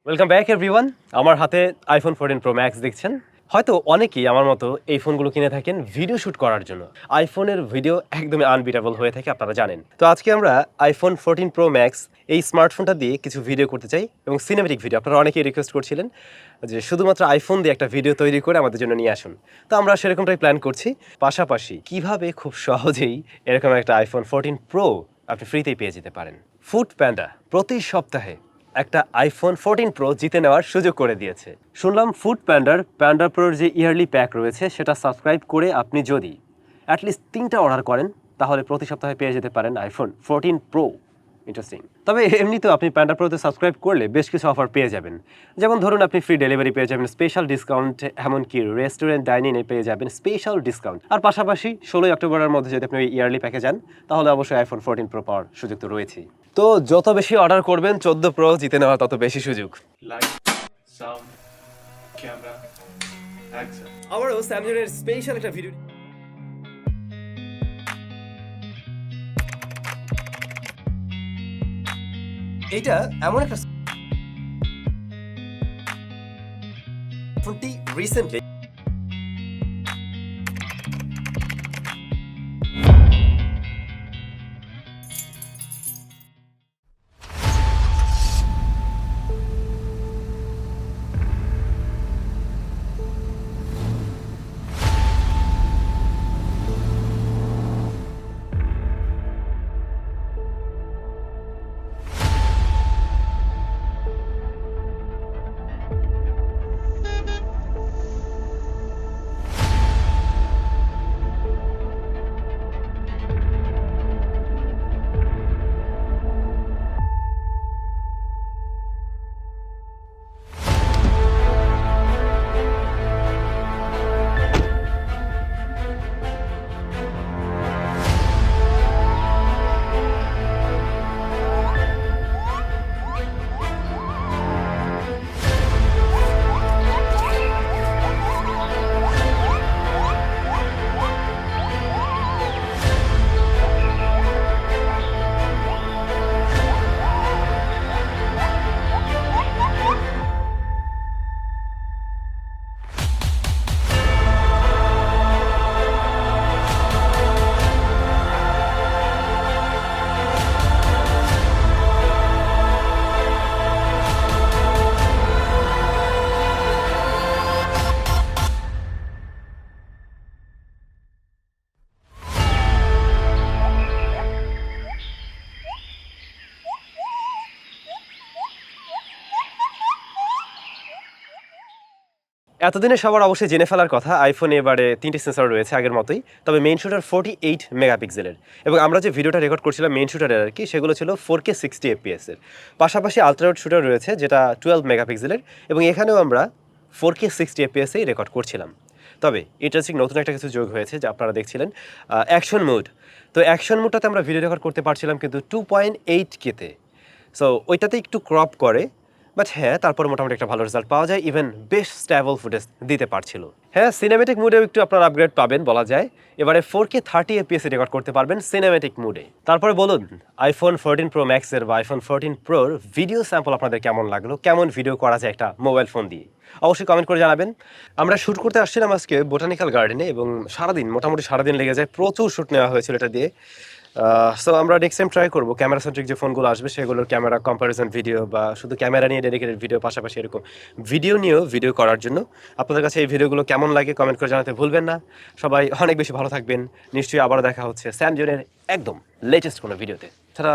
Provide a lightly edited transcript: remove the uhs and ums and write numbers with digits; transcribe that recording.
Welcome back everyone. আমার হাতে iPhone 14 Pro Max দেখছেন। হয়তো অনেকেই আমার মতো এই ফোনগুলো কিনে থাকেন ভিডিও শুট করার জন্য। আইফোনের ভিডিও একদমই আনবিটেবল হয়ে থাকে, আপনারা জানেন। তো আজকে আমরা iPhone 14 Pro Max এই স্মার্টফোনটা দিয়ে কিছু ভিডিও করতে চাই এবং সিনেমেটিক ভিডিও। আপনারা অনেকেই রিকোয়েস্ট করছিলেন যে শুধুমাত্র আইফোন দিয়ে একটা ভিডিও তৈরি করে আমাদের জন্য নিয়ে আসুন। তো আমরা সেরকমটাই প্ল্যান করছি। পাশাপাশি কিভাবে খুব সহজেই এরকম একটা iPhone 14 Pro আপনি ফ্রিতেই পেয়ে যেতে পারেন। ফুড প্যান্ডা প্রতি সপ্তাহে একটা iPhone 14 Pro জিতে নেওয়ার সুযোগ করে দিয়েছে। শুনলাম ফুড প্যান্ডার প্যান্ডাপ্রোর যে ইয়ারলি প্যাক রয়েছে সেটা সাবস্ক্রাইব করে আপনি যদি অ্যাটলিস্ট 3টা অর্ডার করেন তাহলে প্রতি সপ্তাহে পেয়ে যেতে পারেন iPhone 14 Pro। ইন্টারেস্টিং। তবে এমনিতেও আপনি প্যান্ডাপ্রোতে সাবস্ক্রাইব করলে বেশ কিছু অফার পেয়ে যাবেন। যেমন ধরুন আপনি ফ্রি ডেলিভারি পেয়ে যাবেন, স্পেশাল ডিসকাউন্ট, এমনকি রেস্টুরেন্ট ডাইনিংয়ে পেয়ে যাবেন স্পেশাল ডিসকাউন্ট। আর পাশাপাশি 16 অক্টোবরের মধ্যে যদি আপনি ইয়ারলি প্যাকে যান তাহলে অবশ্যই iPhone 14 Pro পাওয়ার সুযোগ তো রয়েছেই। তো যত বেশি অর্ডার করবেন 14 Pro জিতে নেওয়ার তত বেশি সুযোগ। Light, sound, camera, action. আমারও স্যামজনের স্পেশাল একটা ভিডিও। এইটা এমন একটা ফোনটি রিসেন্টলি এতদিনে সবার অবশ্যই জেনে ফেলার কথা আইফোনে এবারে 3টি সেন্সর রয়েছে আগের মতোই, তবে মেইন শুটার 48 মেগাপিক্সেলের এবং আমরা যে ভিডিওটা রেকর্ড করছিলাম মেইন শুটারের আর কি, সেগুলো ছিল 4K 60 FPS এর। পাশাপাশি আলট্রাওয়াইড শুটার রয়েছে যেটা 12 মেগাপিক্সেলের এবং এখানেও আমরা 4K 60 FPS এই রেকর্ড করছিলাম। তবে ইন্টারেস্টিং নতুন একটা কিছু যোগ হয়েছে যা আপনারা দেখছিলেন, অ্যাকশন মোড। তো অ্যাকশন মোডটাতে আমরা ভিডিও রেকর্ড করতে পারছিলাম কিন্তু 2.8K-তে। সো ওইটাতে একটু ক্রপ করে, বাট হ্যাঁ তারপর মোটামুটি একটা ভালো রেজাল্ট পাওয়া যায়, ইভেন বেশ স্ট্যাবল ফুটেজ দিতে পারছিল। হ্যাঁ, সিনেমেটিক মুডেও একটু আপনার আপগ্রেড পাবেন বলা যায়। এবারে 4K 30 FPS রেকর্ড করতে পারবেন সিনেমেটিক মুডে। তারপরে বলুন iPhone 14 Pro Max এর বা iPhone 14 Proর ভিডিও স্যাম্পল আপনাদের কেমন লাগলো, কেমন ভিডিও করা যায় একটা মোবাইল ফোন দিয়ে, অবশ্যই কমেন্ট করে জানাবেন। আমরা শ্যুট করতে আসছিলাম আজকে বোটানিক্যাল গার্ডেনে এবং মোটামুটি সারাদিন লেগে যায়, প্রচুর শ্যুট নেওয়া হয়েছিল এটা দিয়ে। সো আমরা নেক্সট টাইম ট্রাই করবো ক্যামেরা সেন্ট্রিক যে ফোনগুলো আসবে সেগুলোর ক্যামেরা কম্পারিজন ভিডিও বা শুধু ক্যামেরা নিয়ে ডেডিকেটেড ভিডিও, পাশাপাশি এরকম ভিডিও নিয়েও ভিডিও করার জন্য। আপনাদের কাছে এই ভিডিওগুলো কেমন লাগে কমেন্ট করে জানাতে ভুলবেন না। সবাই অনেক বেশি ভালো থাকবেন। নিশ্চয়ই আবারও দেখা হচ্ছে স্যামজনের একদম লেটেস্ট কোনো ভিডিওতে। তারা